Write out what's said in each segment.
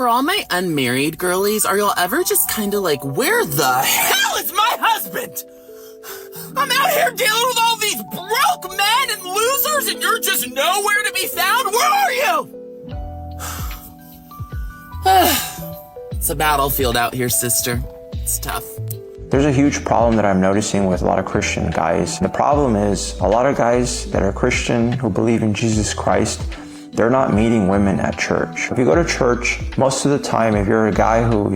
For all my unmarried girlies, are y'all ever just kind of like, where the hell is my husband? I'm out here dealing with all these broke men and losers and you're just nowhere to be found? Where are you? It's a battlefield out here, sister. It's tough. There's a huge problem that I'm noticing with a lot of Christian guys. The problem is a lot of guys that are Christian who believe in Jesus Christ, they're not meeting women at church. If you go to church, most of the time, if you're a guy who,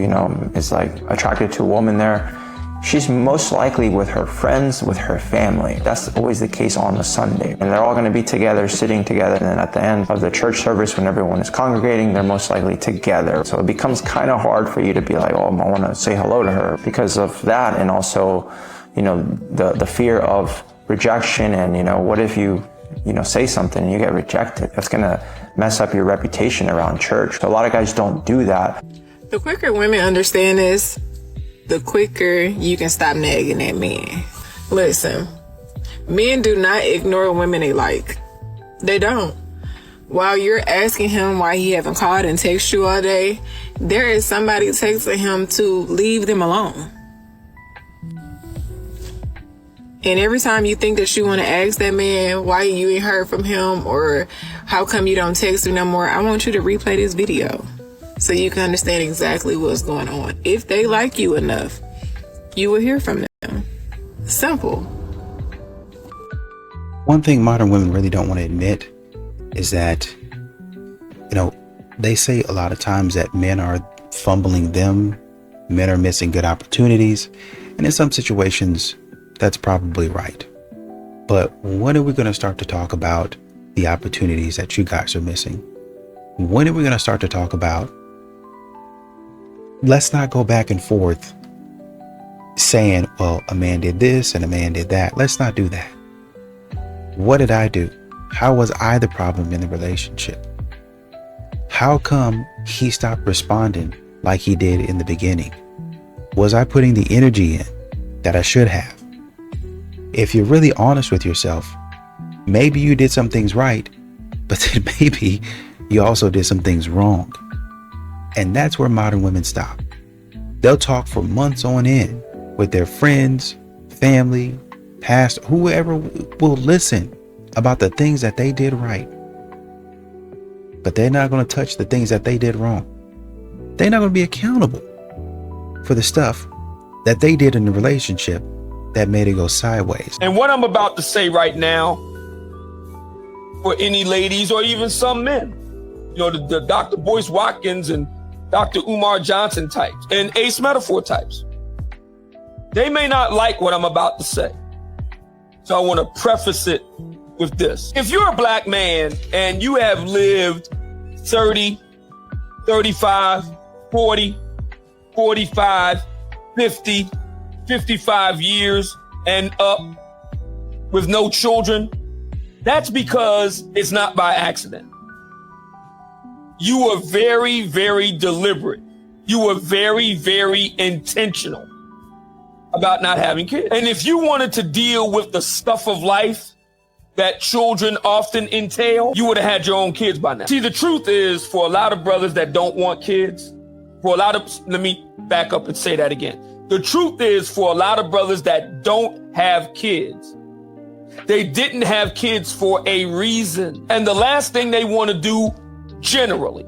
is like attracted to a woman there, she's most likely with her friends, with her family. That's always the case on a Sunday. And they're all going to be together, sitting together. And then at the end of the church service, when everyone is congregating, they're most likely together. So it becomes kind of hard for you to be like, oh, I want to say hello to her because of that. And also, the fear of rejection and, what if you say something and you get rejected? That's going to mess up your reputation around church. So a lot of guys don't do that. The quicker women understand this, the quicker you can stop nagging at men. Listen, men do not ignore women they like. They don't. While you're asking him why he haven't called and texted you all day, there is somebody texting him to leave them alone. And every time you think that you want to ask that man why you ain't heard from him or how come you don't text him no more, I want you to replay this video so you can understand exactly what's going on. If they like you enough, you will hear from them. Simple. One thing modern women really don't want to admit is that, they say a lot of times that men are fumbling them, men are missing good opportunities, and in some situations, that's probably right. But when are we going to start to talk about the opportunities that you guys are missing? When are we going to start to talk about, let's not go back and forth saying, well, a man did this and a man did that. Let's not do that. What did I do? How was I the problem in the relationship? How come he stopped responding like he did in the beginning? Was I putting the energy in that I should have? If you're really honest with yourself, maybe you did some things right, but then maybe you also did some things wrong. And that's where modern women stop. They'll talk for months on end with their friends, family, past, whoever will listen about the things that they did right. But they're not going to touch the things that they did wrong. They're not going to be accountable for the stuff that they did in the relationship that made it go sideways. And what I'm about to say right now, for any ladies or even some men, the Dr. Boyce Watkins and Dr. Umar Johnson types and Ace Metaphor types, they may not like what I'm about to say. So I want to preface it with this. If you're a black man and you have lived 30, 35, 40, 45, 50, 55 years and up with no children, that's because it's not by accident. You were very, very deliberate. You were very, very intentional about not having kids. And if you wanted to deal with the stuff of life that children often entail, you would have had your own kids by now. See, the truth is, for a lot of brothers that don't want kids, let me back up and say that again. The truth is, for a lot of brothers that don't have kids, they didn't have kids for a reason. And the last thing they want to do generally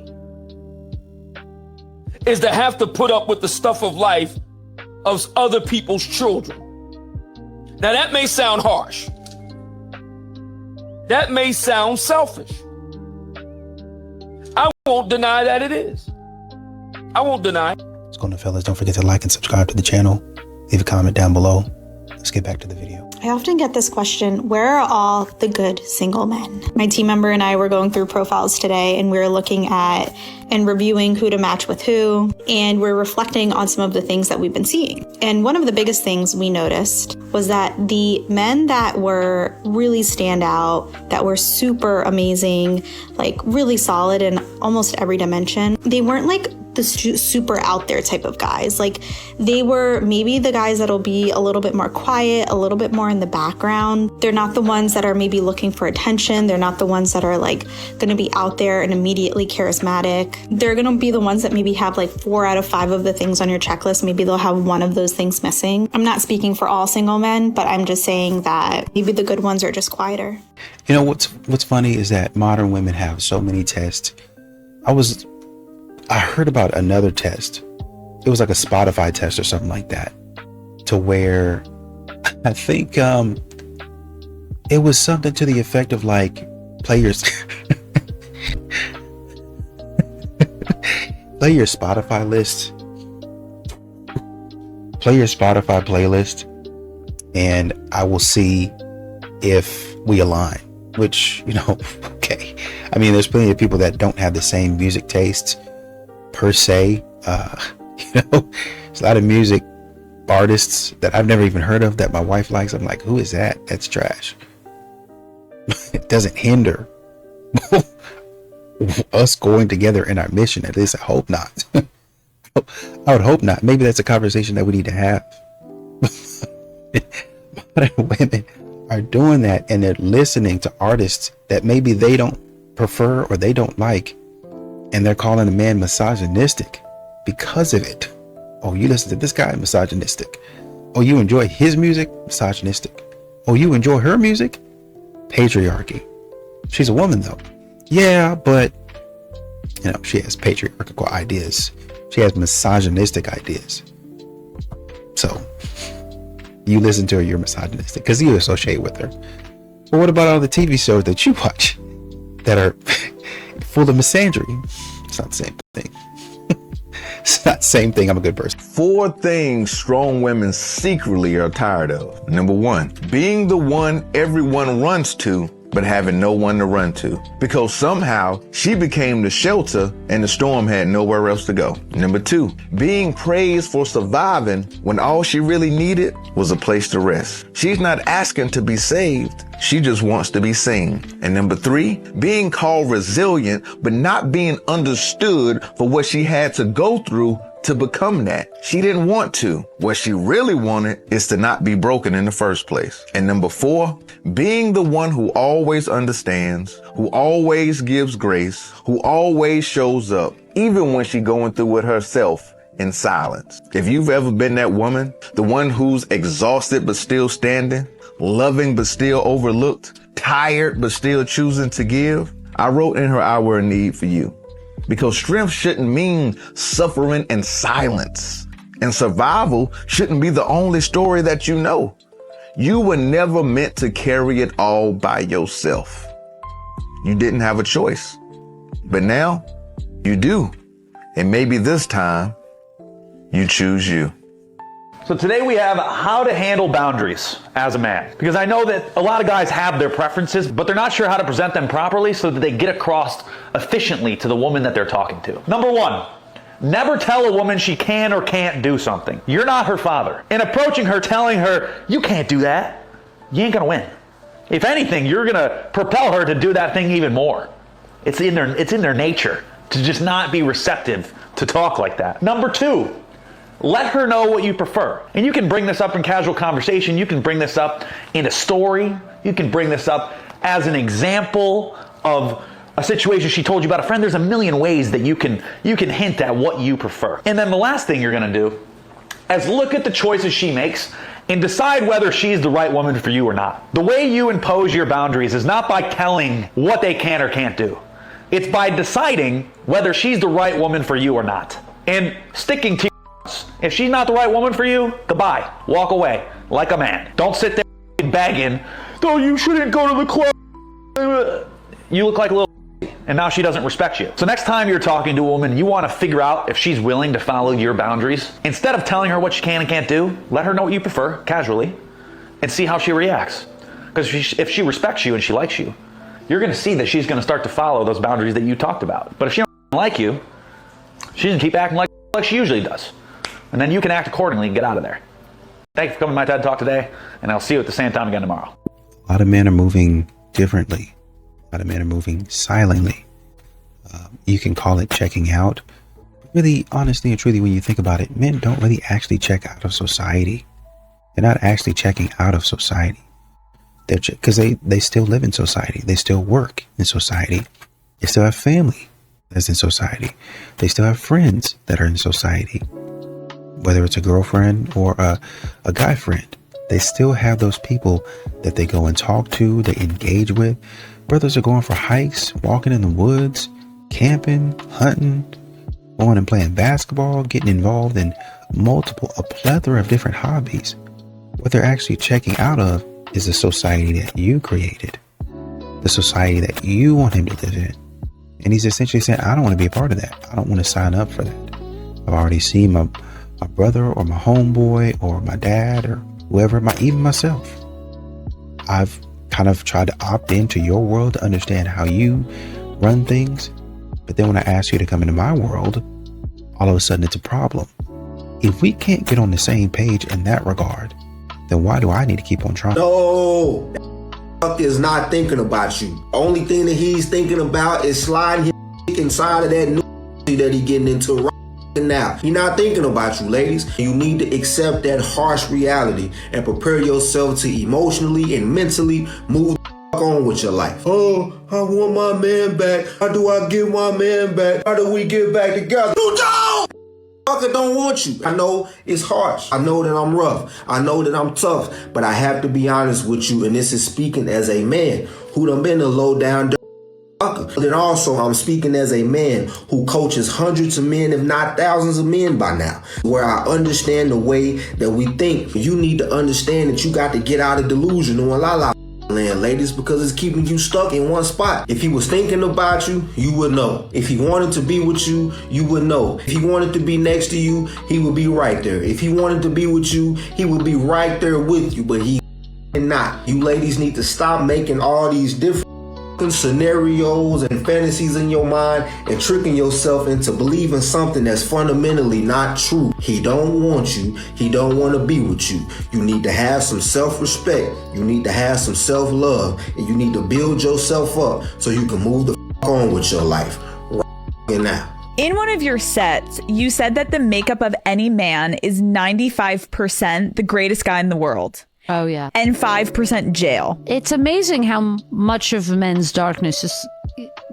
is to have to put up with the stuff of life of other people's children. Now that may sound harsh. That may sound selfish. I won't deny that it is. I won't deny it. What's going on, fellas? Don't forget to like and subscribe to the channel. Leave a comment down below. Let's get back to the video. I often get this question, where are all the good single men? My team member and I were going through profiles today and we were looking at and reviewing who to match with who, and we're reflecting on some of the things that we've been seeing. And one of the biggest things we noticed was that the men that were really stand out, that were super amazing, like really solid in almost every dimension, they weren't like the super out there type of guys. Like, they were maybe the guys that'll be a little bit more quiet, a little bit more in the background. They're not the ones that are maybe looking for attention. They're not the ones that are like going to be out there and immediately charismatic. They're going to be the ones that maybe have like 4 out of 5 of the things on your checklist. Maybe they'll have one of those things missing. I'm not speaking for all single men, but I'm just saying that maybe the good ones are just quieter. You know, what's funny is that modern women have so many tests. I heard about another test. It was like a Spotify test or something like that, to where I think it was something to the effect of like, play your Spotify list, play your Spotify playlist, and I will see if we align. Which, you know, okay. I mean, there's plenty of people that don't have the same music tastes per se. You know, there's a lot of music artists that I've never even heard of that my wife likes. I'm like, who is that? That's trash. It doesn't hinder us going together in our mission. At least I hope not. I would hope not. Maybe that's a conversation that we need to have. Modern women are doing that, and they're listening to artists that maybe they don't prefer or they don't like, and they're calling a man misogynistic because of it. Oh, you listen to this guy, misogynistic. Oh, you enjoy his music, misogynistic. Oh, you enjoy her music, patriarchy. She's a woman though. Yeah, but you know, she has patriarchal ideas. She has misogynistic ideas. So you listen to her, you're misogynistic because you associate with her. But what about all the TV shows that you watch that are full of misandry? It's not the same thing. It's not the same thing. I'm a good person. 4 things strong women secretly are tired of. Number 1, being the one everyone runs to, but having no one to run to, because somehow she became the shelter and the storm had nowhere else to go. Number 2, being praised for surviving when all she really needed was a place to rest. She's not asking to be saved. She just wants to be seen. And number 3, being called resilient, but not being understood for what she had to go through to become that. She didn't want to. What she really wanted is to not be broken in the first place. And number 4, being the one who always understands, who always gives grace, who always shows up, even when she's going through it herself in silence. If you've ever been that woman, the one who's exhausted but still standing, loving but still overlooked, tired but still choosing to give, I wrote in her hour of need for you. Because strength shouldn't mean suffering and silence. And survival shouldn't be the only story that you know. You were never meant to carry it all by yourself. You didn't have a choice. But now you do. And maybe this time you choose you. So today we have how to handle boundaries as a man. Because I know that a lot of guys have their preferences, but they're not sure how to present them properly so that they get across efficiently to the woman that they're talking to. Number 1, never tell a woman she can or can't do something. You're not her father. In approaching her, telling her, you can't do that, you ain't gonna win. If anything, you're gonna propel her to do that thing even more. It's in their nature to just not be receptive to talk like that. Number 2, let her know what you prefer. And you can bring this up in casual conversation. You can bring this up in a story. You can bring this up as an example of a situation she told you about a friend. There's a million ways that you can hint at what you prefer. And then the last thing you're gonna do is look at the choices she makes and decide whether she's the right woman for you or not. The way you impose your boundaries is not by telling what they can or can't do. It's by deciding whether she's the right woman for you or not. And sticking to if she's not the right woman for you, goodbye. Walk away like a man. Don't sit there begging, oh, you shouldn't go to the club. You look like a little and now she doesn't respect you. So next time you're talking to a woman, you want to figure out if she's willing to follow your boundaries. Instead of telling her what she can and can't do, let her know what you prefer casually and see how she reacts. Because if she respects you and she likes you, you're going to see that she's going to start to follow those boundaries that you talked about. But if she don't like you, she's going to keep acting like she usually does. And then you can act accordingly and get out of there. Thank you for coming to my TED Talk today, and I'll see you at the same time again tomorrow. A lot of men are moving differently. A lot of men are moving silently. You can call it checking out. really, honestly and truly, when you think about it, men don't really actually check out of society. They're not actually checking out of society. They're because they still live in society. They still work in society. They still have family that's in society. They still have friends that are in society. Whether it's a girlfriend or a guy friend, they still have those people that they go and talk to, they engage with. Brothers are going for hikes, walking in the woods, camping, hunting, going and playing basketball, getting involved in a plethora of different hobbies. What they're actually checking out of is the society that you created, the society that you want him to live in. And he's essentially saying, I don't want to be a part of that. I don't want to sign up for that. I've already seen my brother or my homeboy or my dad or whoever, even myself. I've kind of tried to opt into your world to understand how you run things. But then when I ask you to come into my world, all of a sudden it's a problem. If we can't get on the same page in that regard, then why do I need to keep on trying? No, that is not thinking about you. Only thing that he's thinking about is sliding his inside of that new that he getting into right now. He's not thinking about you, ladies. You need to accept that harsh reality and prepare yourself to emotionally and mentally move on with your life. Oh, I want my man back. How do I get my man back? How do we get back together? You don't! Fucker don't want you. I know it's harsh. I know that I'm rough. I know that I'm tough. But I have to be honest with you, and this is speaking as a man who done been a low down fucker. Then also I'm speaking as a man who coaches hundreds of men, if not thousands of men by now, where I understand the way that we think. You need to understand that you got to get out of delusional and la land, ladies, because it's keeping you stuck in one spot. If he was thinking about you, you would know. If he wanted to be with you, you would know. If he wanted to be next to you, he would be right there. If he wanted to be with you, he would be right there with you, but he not. You ladies need to stop making all these different scenarios and fantasies in your mind and tricking yourself into believing something that's fundamentally not true. He don't want you. He don't want to be with you. You need to have some self-respect. You need to have some self-love, and you need to build yourself up so you can move the on with your life right now. In one of your sets, you said that the makeup of any man is 95% the greatest guy in the world. Oh, yeah. And 5% jail. It's amazing how much of men's darkness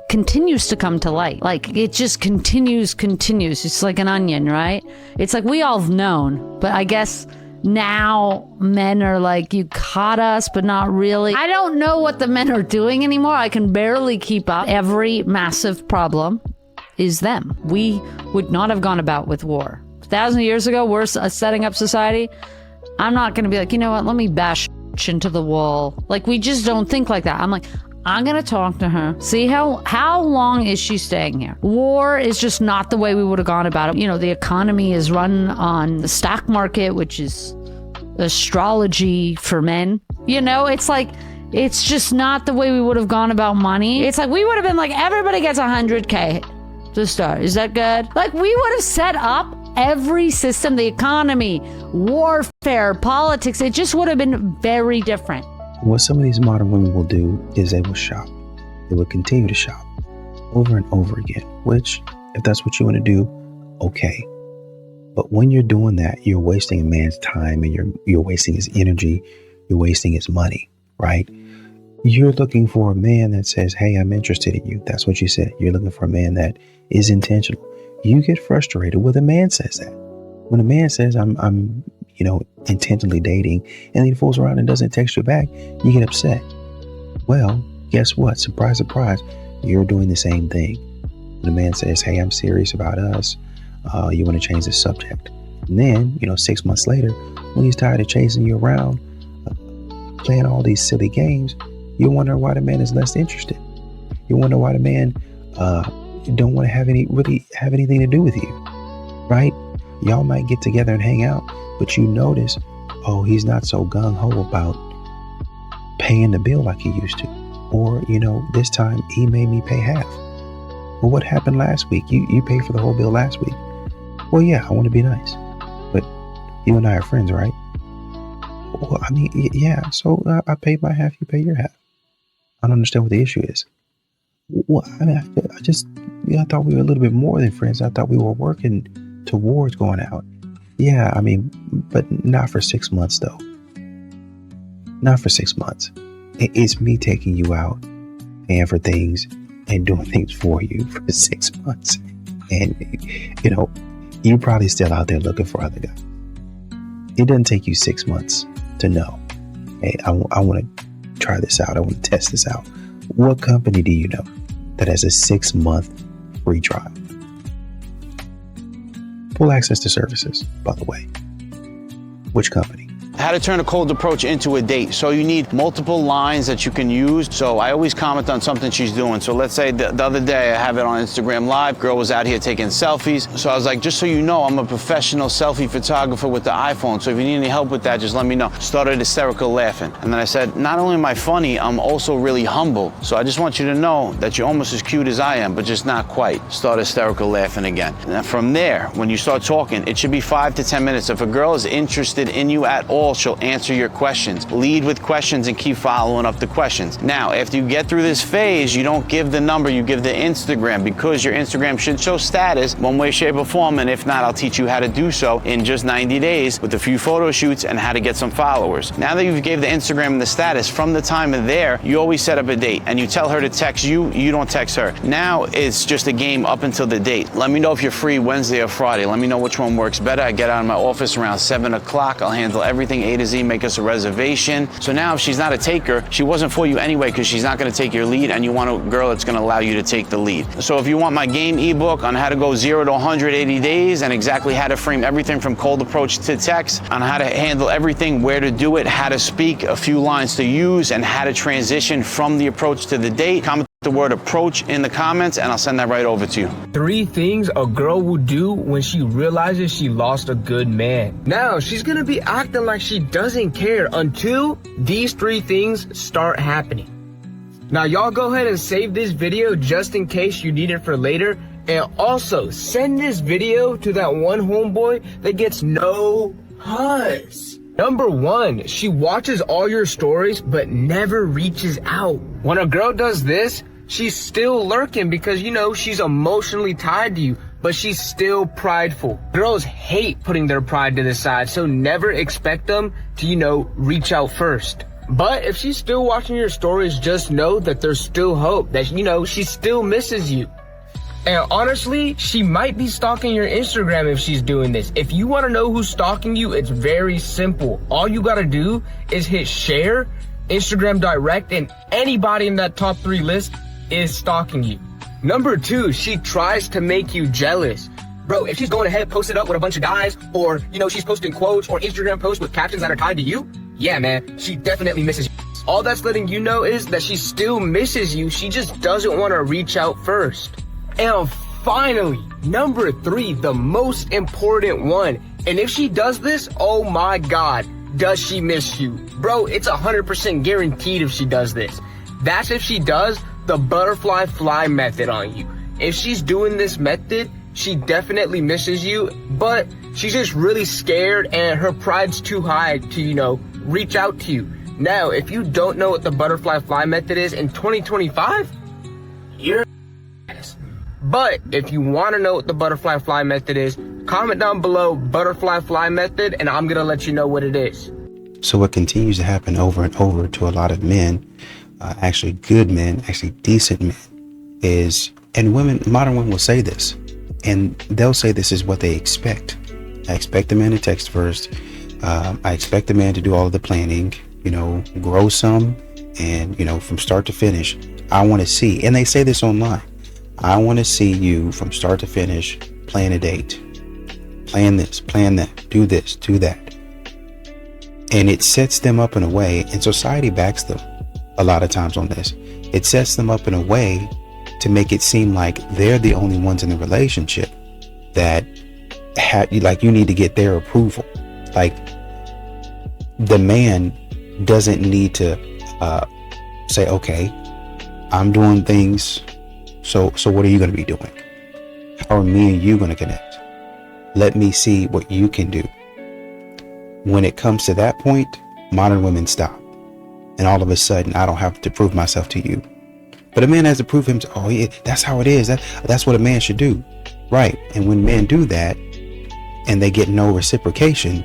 continues to come to light. Like, it just continues. It's like an onion, right? It's like we all have known, but I guess now men are like, you caught us, but not really. I don't know what the men are doing anymore. I can barely keep up. Every massive problem is them. We would not have gone about with war. 1,000 years ago, we're setting up society. I'm not going to be like, you know what, let me bash into the wall. Like, we just don't think like that. I'm like, I'm going to talk to her. See how long is she staying here? War is just not the way we would have gone about it. You know, the economy is run on the stock market, which is astrology for men. You know, it's like, it's just not the way we would have gone about money. It's like, we would have been like, everybody gets 100K to start. Is that good? Like, we would have set up every system, the economy, warfare, politics. It just would have been very different. What some of these modern women will do is they will shop. They will continue to shop over and over again, which, if that's what you want to do, okay. But when you're doing that, you're wasting a man's time, and you're wasting his energy, you're wasting his money, right? You're looking for a man that says, hey, I'm interested in you. That's what you said. You're looking for a man that is intentional. You get frustrated when a man says that. When a man says, I'm intentionally dating, and then he fools around and doesn't text you back, you get upset. Well, guess what? Surprise, surprise. You're doing the same thing. When a man says, hey, I'm serious about us, you want to change the subject. And then, 6 months later, when he's tired of chasing you around, playing all these silly games, you wonder why the man is less interested. You wonder why the man don't want to have anything to do with you, right? Y'all might get together and hang out, but you notice, oh, he's not so gung-ho about paying the bill like he used to. Or, this time he made me pay half. Well, what happened last week? You paid for the whole bill last week. Well, yeah, I want to be nice, but you and I are friends, right? Well, I mean, yeah, so I paid my half, you pay your half. I don't understand what the issue is. Well, I mean, I just, I thought we were a little bit more than friends. I thought we were working towards going out. Yeah, I mean, but not for 6 months though. Not for 6 months. It's me taking you out, paying for things, and doing things for you for 6 months. And, you're probably still out there looking for other guys. It doesn't take you 6 months to know, hey, I want to try this out. I want to test this out. What company do you know that has a 6-month free trial? Full access to services, by the way. Which company? How to turn a cold approach into a date. So you need multiple lines that you can use. So I always comment on something she's doing. So let's say the other day I have it on Instagram Live. Girl was out here taking selfies. So I was like, just so you know, I'm a professional selfie photographer with the iPhone. So if you need any help with that, just let me know. Started hysterical laughing. And then I said, not only am I funny, I'm also really humble. So I just want you to know that you're almost as cute as I am, but just not quite. Start hysterical laughing again. And from there, when you start talking, it should be 5 to 10 minutes. If a girl is interested in you at all, she'll answer your questions. Lead with questions and keep following up the questions. Now, after you get through this phase, you don't give the number, you give the Instagram, because your Instagram should show status one way, shape, or form. And if not, I'll teach you how to do so in just 90 days with a few photo shoots and how to get some followers. Now that you've gave the Instagram and the status, from the time of there, you always set up a date and you tell her to text you, you don't text her. Now it's just a game up until the date. Let me know if you're free Wednesday or Friday. Let me know which one works better. I get out of my office around 7 o'clock. I'll handle everything A to Z, make us a reservation. So now if she's not a taker, she wasn't for you anyway, because she's not going to take your lead, and you want a girl that's going to allow you to take the lead. So if you want my game ebook on how to go 0 to 180 days and exactly how to frame everything from cold approach to text, on how to handle everything, where to do it, how to speak, a few lines to use, and how to transition from the approach to the date, comment the word approach in the comments and I'll send that right over to you. 3 things a girl will do when she realizes she lost a good man. Now, she's gonna be acting like she doesn't care until these 3 things start happening. Now, y'all go ahead and save this video just in case you need it for later. And also, send this video to that one homeboy that gets no hugs. Number 1, she watches all your stories but never reaches out. When a girl does this, she's still lurking because, she's emotionally tied to you, but she's still prideful. Girls hate putting their pride to the side, so never expect them to, reach out first. But if she's still watching your stories, just know that there's still hope, that, she still misses you. And honestly, she might be stalking your Instagram if she's doing this. If you want to know who's stalking you, it's very simple. All you got to do is hit share, Instagram direct, and anybody in that top 3 list is stalking you. Number 2, she tries to make you jealous. Bro, if she's going ahead, post it up with a bunch of guys, or, she's posting quotes or Instagram posts with captions that are tied to you, yeah, man, she definitely misses you. All that's letting you know is that she still misses you. She just doesn't want to reach out first. And finally, number 3, the most important one. And if she does this, oh my God, does she miss you? Bro, it's 100% guaranteed if she does this. That's if she does the butterfly fly method on you. If she's doing this method, she definitely misses you, but she's just really scared and her pride's too high to, reach out to you. Now, if you don't know what the butterfly fly method is in 2025, you're ass. But if you want to know what the butterfly fly method is, comment down below butterfly fly method and I'm going to let you know what it is. So what continues to happen over and over to a lot of men, actually good men, actually decent men, is, and women, modern women will say this, and they'll say this is what they expect. I expect the man to text first. I expect the man to do all of the planning, grow some, and, from start to finish. I want to see, and they say this online, I want to see you from start to finish plan a date. Plan this, plan that, do this, do that. And it sets them up in a way, and society backs them a lot of times on this. It sets them up in a way to make it seem like they're the only ones in the relationship that you need to get their approval. Like the man doesn't need to say, okay, I'm doing things. So what are you going to be doing? How are me and you going to connect? Let me see what you can do. When it comes to that point, modern women stop. And all of a sudden, I don't have to prove myself to you. But a man has to prove himself. Oh, yeah, that's how it is. That's what a man should do. Right. And when men do that and they get no reciprocation,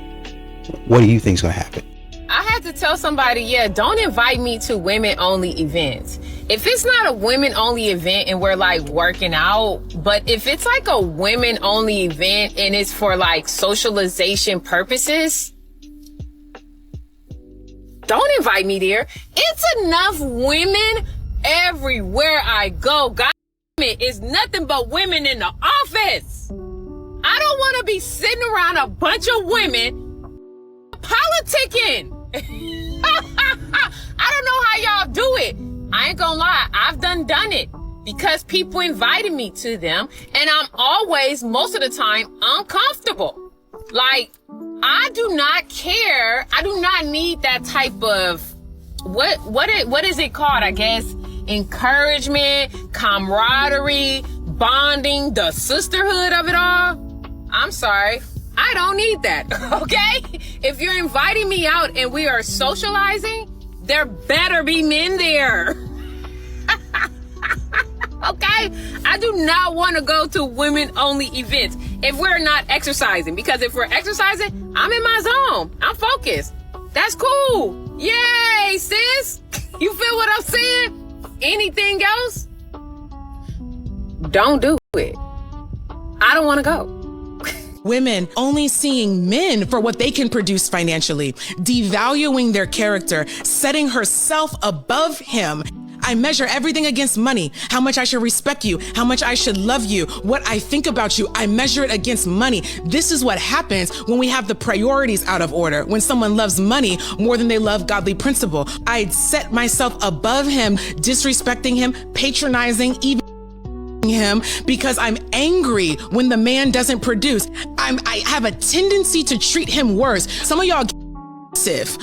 what do you think is going to happen? I had to tell somebody, yeah, don't invite me to women-only events. If it's not a women-only event and we're like working out, but if it's like a women-only event and it's for like socialization purposes, don't invite me there. It's enough women everywhere I go. God, it's nothing but women in the office. I don't want to be sitting around a bunch of women politicking. I don't know how y'all do it. I ain't gonna lie, I've done it because people invited me to them, and I'm always, most of the time, uncomfortable. Like, I do not care. I do not need that type of what is it called? I guess encouragement, camaraderie, bonding, the sisterhood of it all. I'm sorry. I don't need that, okay? If you're inviting me out and we are socializing, there better be men there. Okay? I do not want to go to women-only events if we're not exercising. Because if we're exercising, I'm in my zone. I'm focused. That's cool. Yay, sis. You feel what I'm saying? Anything else? Don't do it. I don't want to go. Women only seeing men for what they can produce financially, devaluing their character, setting herself above him. I measure everything against money, how much I should respect you, how much I should love you, what I think about you. I measure it against money. This is what happens when we have the priorities out of order, when someone loves money more than they love godly principle. I set myself above him, disrespecting him, patronizing, even him because I'm angry when the man doesn't produce. I have a tendency to treat him worse. Some of y'all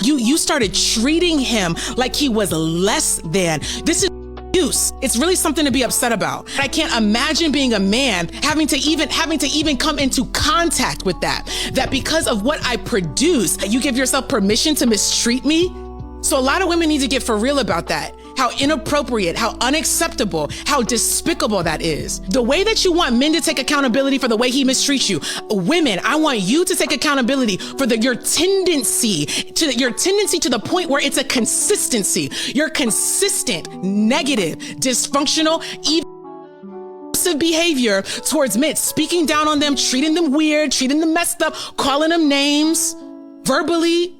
you started treating him like he was less than. This is abuse. It's really something to be upset about. I can't imagine being a man having to even come into contact with that because of what I produce, you give yourself permission to mistreat me. So a lot of women need to get for real about that. How inappropriate, how unacceptable, how despicable that is. The way that you want men to take accountability for the way he mistreats you, women, I want you to take accountability for your tendency to the point where it's a consistency. You're consistent, negative, dysfunctional, even behavior towards men, speaking down on them, treating them weird, treating them messed up, calling them names, verbally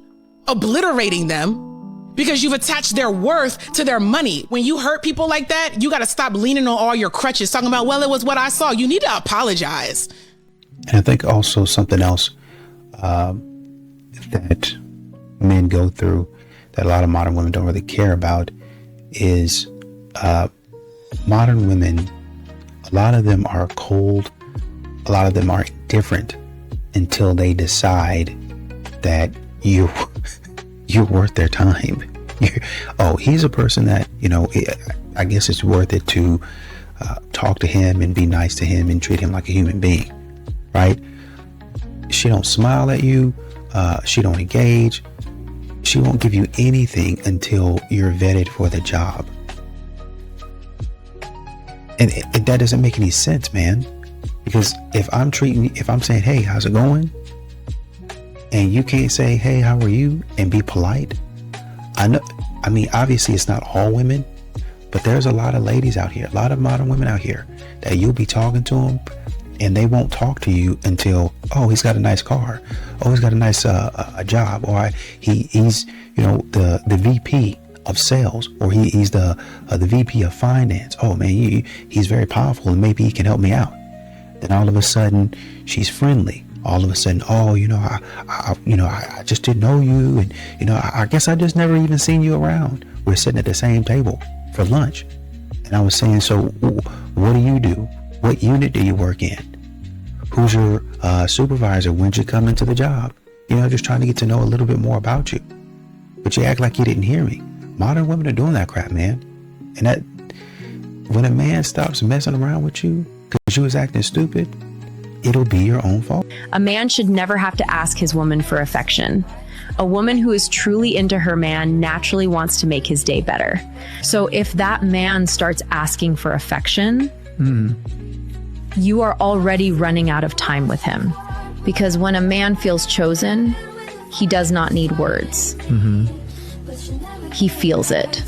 obliterating them. Because you've attached their worth to their money. When you hurt people like that, you got to stop leaning on all your crutches, talking about, well, it was what I saw. You need to apologize. And I think also something else that men go through that a lot of modern women don't really care about is modern women, a lot of them are cold. A lot of them are indifferent until they decide that you're worth their time. He's a person that, I guess it's worth it to talk to him and be nice to him and treat him like a human being, right? She don't smile at you. She don't engage. She won't give you anything until you're vetted for the job. And that doesn't make any sense, man. Because if I'm saying, hey, how's it going? And you can't say, hey, how are you? And be polite. Obviously it's not all women, but there's a lot of ladies out here, a lot of modern women out here that you'll be talking to them and they won't talk to you until, he's got a nice car. He's got a nice a job. Or he's, the VP of sales, or he's the VP of finance. Oh man, he's very powerful and maybe he can help me out. Then all of a sudden she's friendly. All of a sudden, I just didn't know you, and I guess I just never even seen you around. We're sitting at the same table for lunch, and I was saying, so what do you do? What unit do you work in? Who's your supervisor? When'd you come into the job? Just trying to get to know a little bit more about you. But you act like you didn't hear me. Modern women are doing that crap, man. And that when a man stops messing around with you because you was acting stupid, it'll be your own fault. A man should never have to ask his woman for affection. A woman who is truly into her man naturally wants to make his day better. So if that man starts asking for affection, you are already running out of time with him. Because when a man feels chosen, he does not need words. He feels it.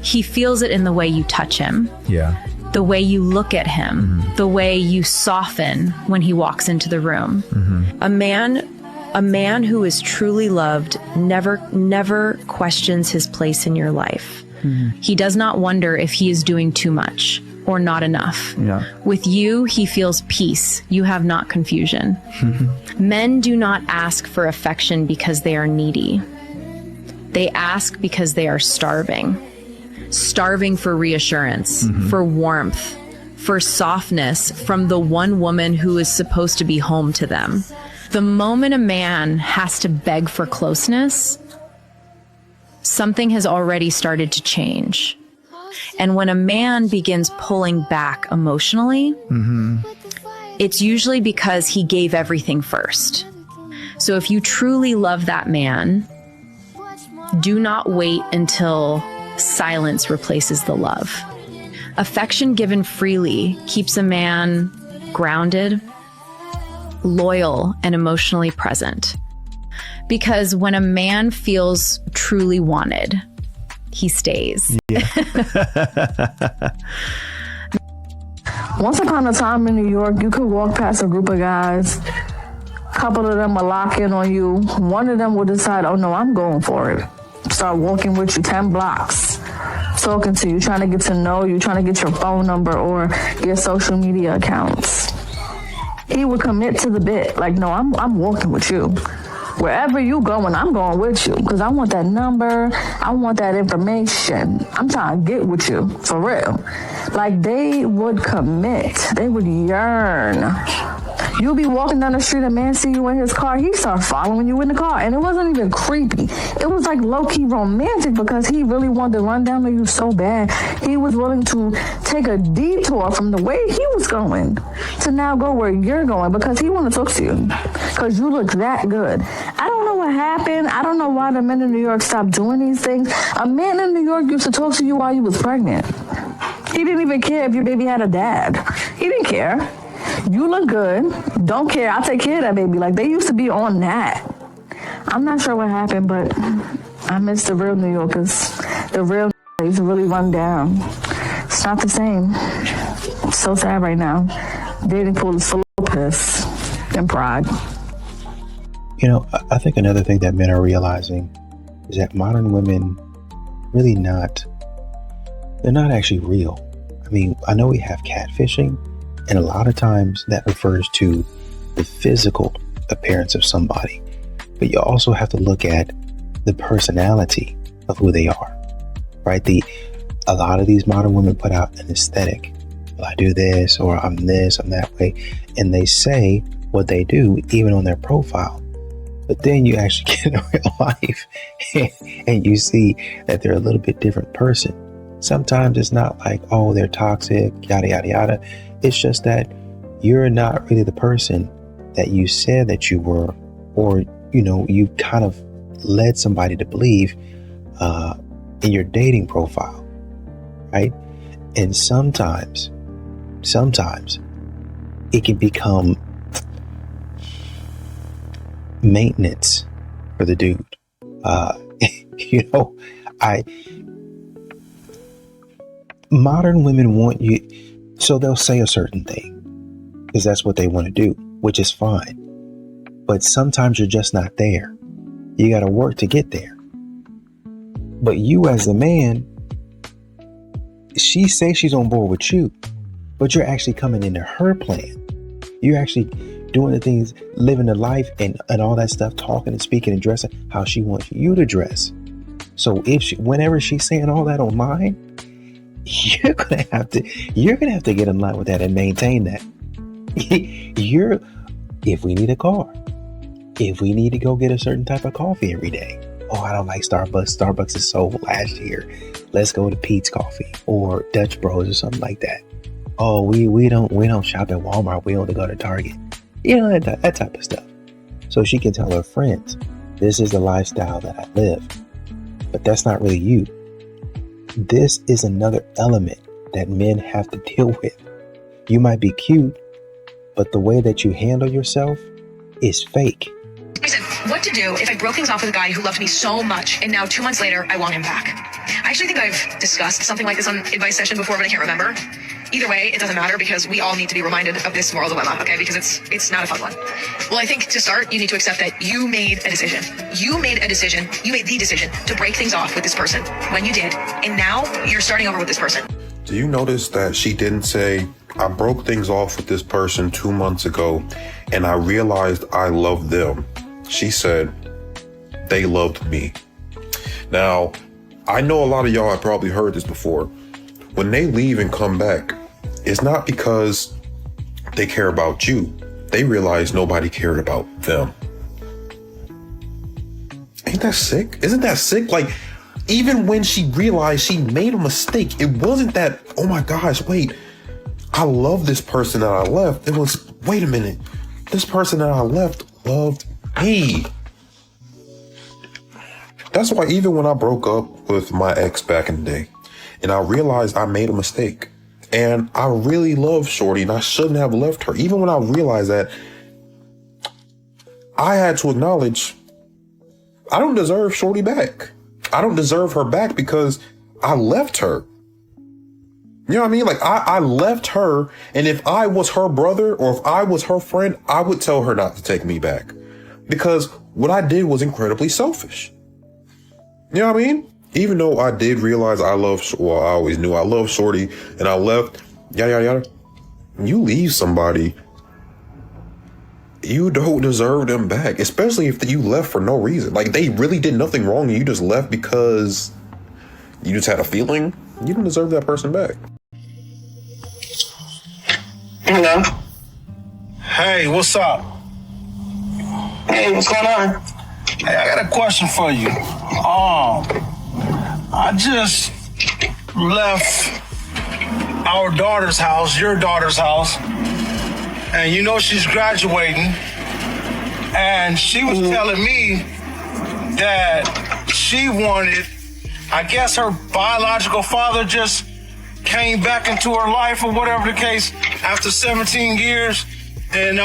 He feels it in the way you touch him. Yeah. The way you look at him, the way you soften when he walks into the room. A man who is truly loved never questions his place in your life. He does not wonder if he is doing too much or not enough. Yeah. With you, he feels peace. You have not confusion. Men do not ask for affection because they are needy. They ask because they are starving for reassurance, for warmth, for softness from the one woman who is supposed to be home to them. The moment a man has to beg for closeness, something has already started to change. And when a man begins pulling back emotionally, it's usually because he gave everything first. So if you truly love that man, do not wait until silence replaces the love. Affection given freely keeps a man grounded, loyal, and emotionally present. Because when a man feels truly wanted, he stays. Yeah. Once upon a time in New York, you could walk past a group of guys. A couple of them will lock in on you. One of them will decide, oh no, I'm going for it. Start walking with you 10 blocks, talking to you, trying to get to know you, trying to get your phone number or your social media accounts. He would commit to the bit, like, no, I'm walking with you. Wherever you going, I'm going with you, because I want that number, I want that information. I'm trying to get with you, for real. Like, they would commit, they would yearn. You'll be walking down the street, a man see you in his car, he start following you in the car. And it wasn't even creepy. It was like low-key romantic because he really wanted to run down on you so bad. He was willing to take a detour from the way he was going to now go where you're going because he want to talk to you because you look that good. I don't know what happened. I don't know why the men in New York stopped doing these things. A man in New York used to talk to you while you was pregnant. He didn't even care if your baby had a dad. He didn't care. You look good. Don't care. I'll take care of that baby. Like, they used to be on that. I'm not sure what happened, but I miss the real New Yorkers. The real they used to really run down. It's not the same. It's so sad right now. Dating pool is full of piss and pride. You know, I think another thing that men are realizing is that modern women really they're not actually real. I mean, I know we have catfishing, and a lot of times that refers to the physical appearance of somebody. But you also have to look at the personality of who they are, right? A lot of these modern women put out an aesthetic. Well, I do this, or I'm this, I'm that way. And they say what they do, even on their profile. But then you actually get in real life and you see that they're a little bit different person. Sometimes it's not like, oh, they're toxic, yada, yada, yada. It's just that you're not really the person that you said that you were, or, you know, you kind of led somebody to believe in your dating profile, right? And sometimes it can become maintenance for the dude. You know, modern women want you, so they'll say a certain thing because that's what they want to do, which is fine. But sometimes you're just not there. You got to work to get there. But you as a man, she says she's on board with you, but you're actually coming into her plan. You're actually doing the things, living the life and all that stuff, talking and speaking and dressing how she wants you to dress. So whenever she's saying all that online, you're gonna have to get in line with that and maintain that. If we need a car, if we need to go get a certain type of coffee every day. Oh, I don't like Starbucks. Starbucks is so last year. Let's go to Pete's Coffee or Dutch Bros or something like that. Oh, we don't shop at Walmart. We only go to Target. You know, that type of stuff. So she can tell her friends, This is the lifestyle that I live. But that's not really you. This is another element that men have to deal with. You might be cute, but the way that you handle yourself is fake. I said, what to do if I broke things off with a guy who loved me so much, and now 2 months later, I want him back? I actually think I've discussed something like this on advice session before, but I can't remember. Either way, it doesn't matter because we all need to be reminded of this moral dilemma, okay? Because it's not a fun one. Well, I think to start, you need to accept that you made a decision. You made a decision. You made the decision to break things off with this person when you did, and now you're starting over with this person. Do you notice that she didn't say, I broke things off with this person 2 months ago, and I realized I loved them? She said, they loved me. Now, I know a lot of y'all have probably heard this before. When they leave and come back, it's not because they care about you. They realize nobody cared about them. Ain't that sick? Isn't that sick? Like, even when she realized she made a mistake, it wasn't that, oh my gosh, wait, I love this person that I left. It was, wait a minute, this person that I left loved me. That's why even when I broke up with my ex back in the day, and I realized I made a mistake, and I really love Shorty, and I shouldn't have left her. Even when I realized that, I had to acknowledge I don't deserve Shorty back. I don't deserve her back because I left her. You know what I mean? Like, I left her, and if I was her brother or if I was her friend, I would tell her not to take me back because what I did was incredibly selfish. You know what I mean? Even though I did realize I always knew I loved Shorty and I left, yada, yada, yada. When you leave somebody, you don't deserve them back, especially if you left for no reason. Like, they really did nothing wrong and you just left because you just had a feeling. You don't deserve that person back. Hello. Hey, what's up? Hey, what's going on? Hey, I got a question for you. I just left our daughter's house, your daughter's house, and you know she's graduating, and she was telling me that she wanted, I guess her biological father just came back into her life or whatever the case after 17 years, and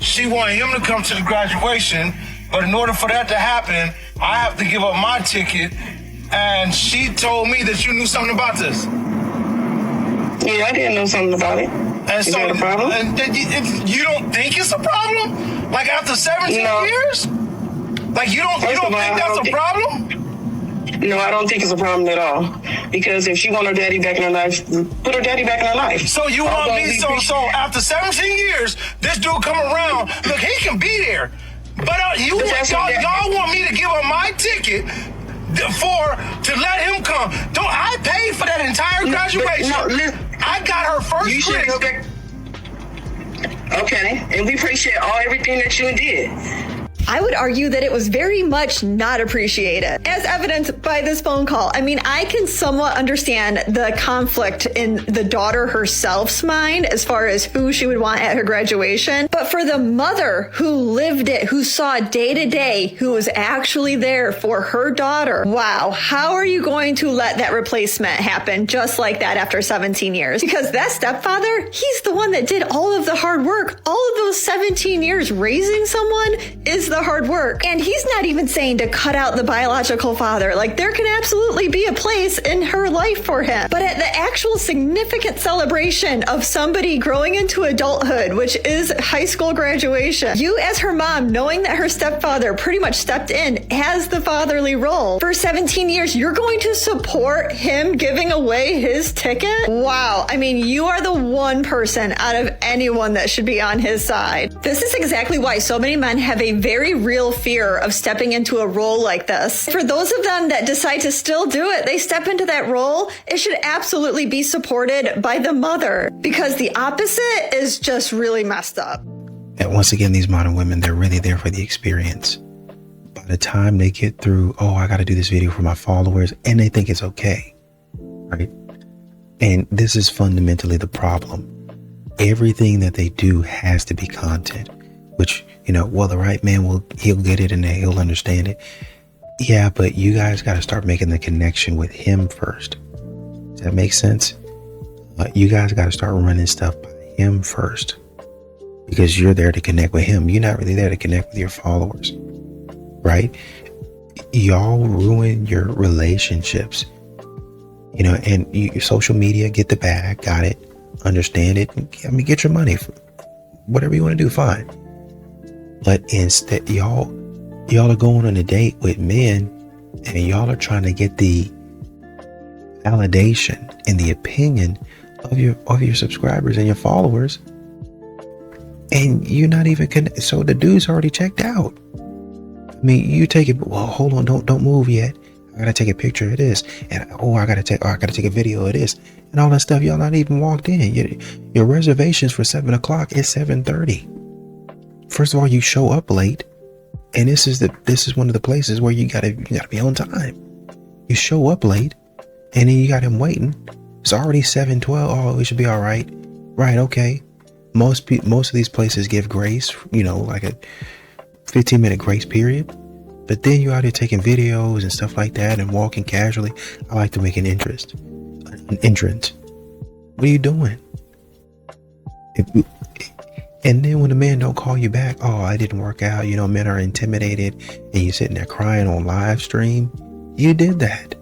she wanted him to come to the graduation, but in order for that to happen, I have to give up my ticket. And she told me that you knew something about this. Yeah, I didn't know something about it. And Is that a problem? And you don't think it's a problem? Like after 17 years? Like you don't think that's a problem? No, I don't think it's a problem at all. Because if she want her daddy back in her life, put her daddy back in her life. So you want me, so after 17 years, this dude come around, look, he can be there. But y'all want me to give up my ticket to let him come. I paid for that entire graduation. I got her first grade. Okay, and we appreciate everything that you did. I would argue that it was very much not appreciated, as evidenced by this phone call. I mean, I can somewhat understand the conflict in the daughter herself's mind as far as who she would want at her graduation. But for the mother who lived it, who saw it day to day, who was actually there for her daughter, wow, how are you going to let that replacement happen just like that after 17 years? Because that stepfather, he's the one that did all of the hard work. All of those 17 years raising someone is the hard work. And he's not even saying to cut out the biological father. Like, there can absolutely be a place in her life for him. But at the actual significant celebration of somebody growing into adulthood, which is high school graduation, you as her mom, knowing that her stepfather pretty much stepped in as the fatherly role for 17 years, you're going to support him giving away his ticket? Wow. I mean, you are the one person out of anyone that should be on his side. This is exactly why so many men have a very real fear of stepping into a role like this. For those of them that decide to still do it, they step into that role, it should absolutely be supported by the mother, because the opposite is just really messed up. And once again, these modern women, they're really there for the experience. By the time they get through, oh, I got to do this video for my followers, and they think it's okay, right? And this is fundamentally the problem. Everything that they do has to be content, which well, the right man he'll get it and he'll understand it. Yeah, but you guys got to start making the connection with him first. Does that make sense? You guys got to start running stuff by him first, because you're there to connect with him. You're not really there to connect with your followers, right? Y'all ruin your relationships, and your social media, get the bag, got it, understand it. I mean, get your money for whatever you want to do, fine. But instead, y'all are going on a date with men, and y'all are trying to get the validation and the opinion of your subscribers and your followers, and you're not even so the dude's already checked out. I mean, you take it. Well, hold on, don't move yet. I gotta take a picture of this, and I gotta take a video of this, and all that stuff. Y'all not even walked in. Your reservations for 7:00 is 7:30. First of all, you show up late, and this is one of the places where you gotta be on time. You show up late, and then you got him waiting. It's already 7:12. Oh, it should be all right. Right? Okay. Most of these places give grace, like a 15-minute grace period. But then you're out here taking videos and stuff like that and walking casually. I like to make an entrance. What are you doing? And then when the man don't call you back, oh, I didn't work out. Men are intimidated, and you're sitting there crying on live stream. You did that.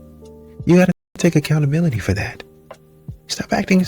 You got to take accountability for that. Stop acting